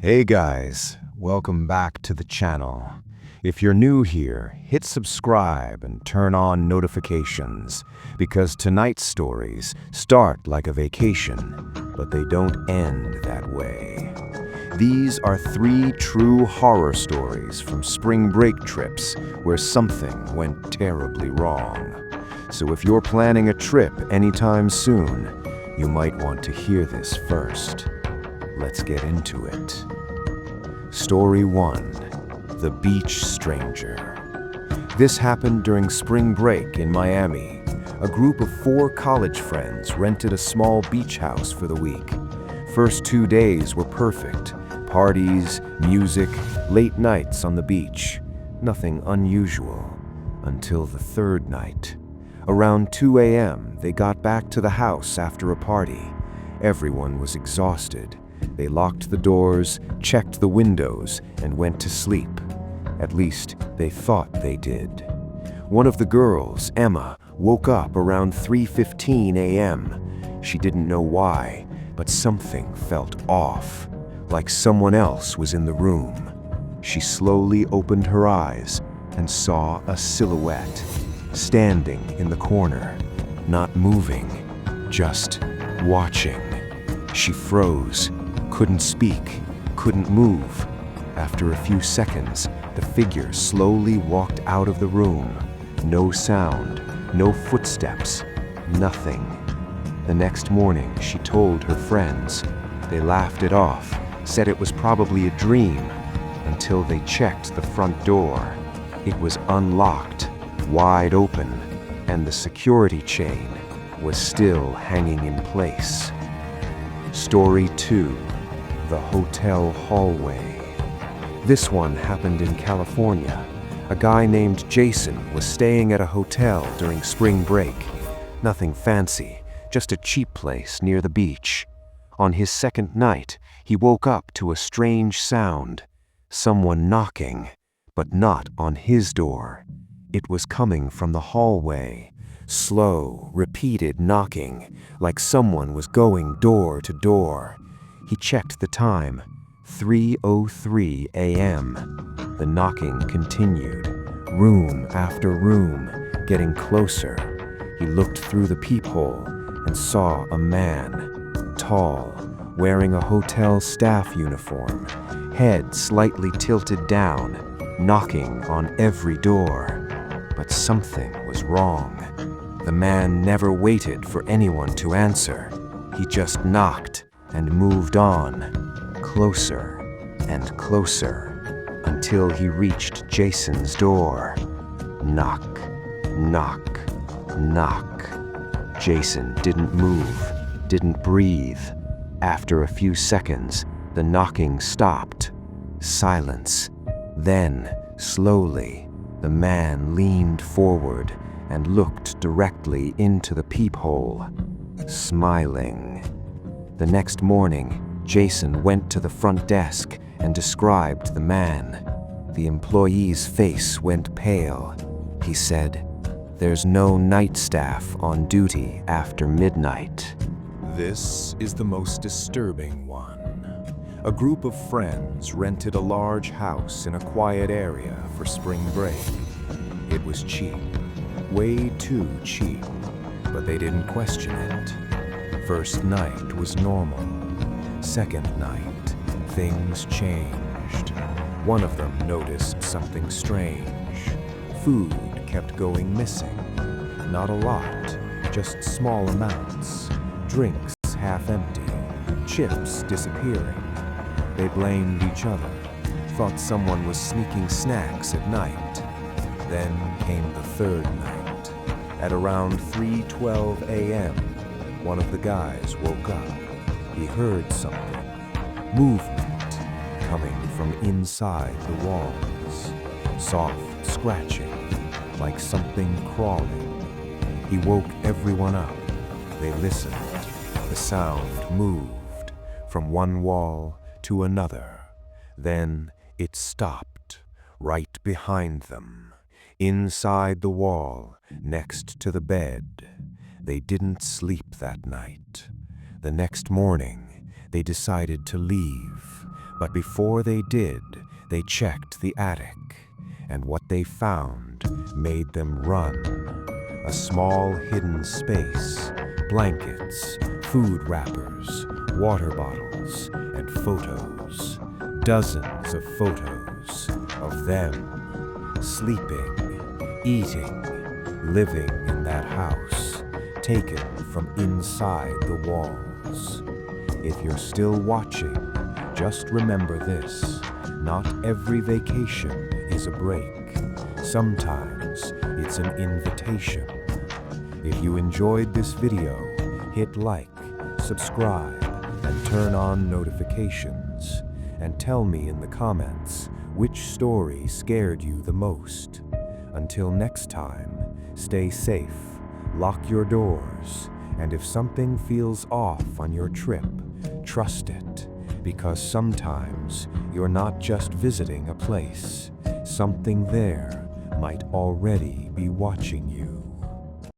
Hey guys, welcome back to the channel. If you're new here, hit subscribe and turn on notifications because tonight's stories start like a vacation, but they don't end that way. These are 3 true horror stories from spring break trips where something went terribly wrong. So if you're planning a trip anytime soon, you might want to hear this first. Let's get into it. Story 1. The Beach Stranger. This happened during spring break in Miami. A group of 4 college friends rented a small beach house for the week. First 2 days were perfect. Parties, music, late nights on the beach. Nothing unusual. Until the 3rd night. Around 2 a.m., they got back to the house after a party. Everyone was exhausted. They locked the doors, checked the windows, and went to sleep. At least, they thought they did. One of the girls, Emma, woke up around 3:15 a.m. She didn't know why, but something felt off, like someone else was in the room. She slowly opened her eyes and saw a silhouette, standing in the corner, not moving, just watching. She froze, couldn't speak, couldn't move. After a few seconds, the figure slowly walked out of the room. No sound, no footsteps, nothing. The next morning, she told her friends. They laughed it off, said it was probably a dream, until they checked the front door. It was unlocked, wide open, and the security chain was still hanging in place. Story 2. The Hotel Hallway. This one happened in California. A guy named Jason was staying at a hotel during spring break. Nothing fancy, just a cheap place near the beach. On his 2nd night, he woke up to a strange sound. Someone knocking, but not on his door. It was coming from the hallway. Slow, repeated knocking, like someone was going door to door. He checked the time, 3:03 a.m. The knocking continued, room after room, getting closer. He looked through the peephole and saw a man, tall, wearing a hotel staff uniform, head slightly tilted down, knocking on every door. But something was wrong. The man never waited for anyone to answer. He just knocked and moved on, closer and closer, until he reached Jason's door. Knock, knock, knock. Jason didn't move, didn't breathe. After a few seconds, the knocking stopped. Silence. Then, slowly, the man leaned forward and looked directly into the peephole, smiling. The next morning, Jason went to the front desk and described the man. The employee's face went pale. He said, "There's no night staff on duty after midnight." This is the most disturbing one. A group of friends rented a large house in a quiet area for spring break. It was cheap, way too cheap, but they didn't question it. First night was normal. 2nd night, things changed. One of them noticed something strange. Food kept going missing. Not a lot, just small amounts. Drinks half empty, chips disappearing. They blamed each other, thought someone was sneaking snacks at night. Then came the 3rd night. At around 3:12 a.m., one of the guys woke up. He heard something. Movement coming from inside the walls. Soft scratching, like something crawling. He woke everyone up. They listened. The sound moved from one wall to another. Then it stopped, right behind them, inside the wall, next to the bed. They didn't sleep that night. The next morning, they decided to leave, But before they did, they checked the attic, and what they found made them run. A small hidden space, blankets, food wrappers, water bottles, and photos. Dozens of photos of them sleeping, eating, living in that house, taken from inside the walls. If you're still watching, just remember this: not every vacation is a break. Sometimes it's an invitation. If you enjoyed this video, hit like, subscribe, and turn on notifications. And tell me in the comments which story scared you the most. Until next time, stay safe, lock your doors, and if something feels off on your trip, trust it, because sometimes you're not just visiting a place. Something there might already be watching you.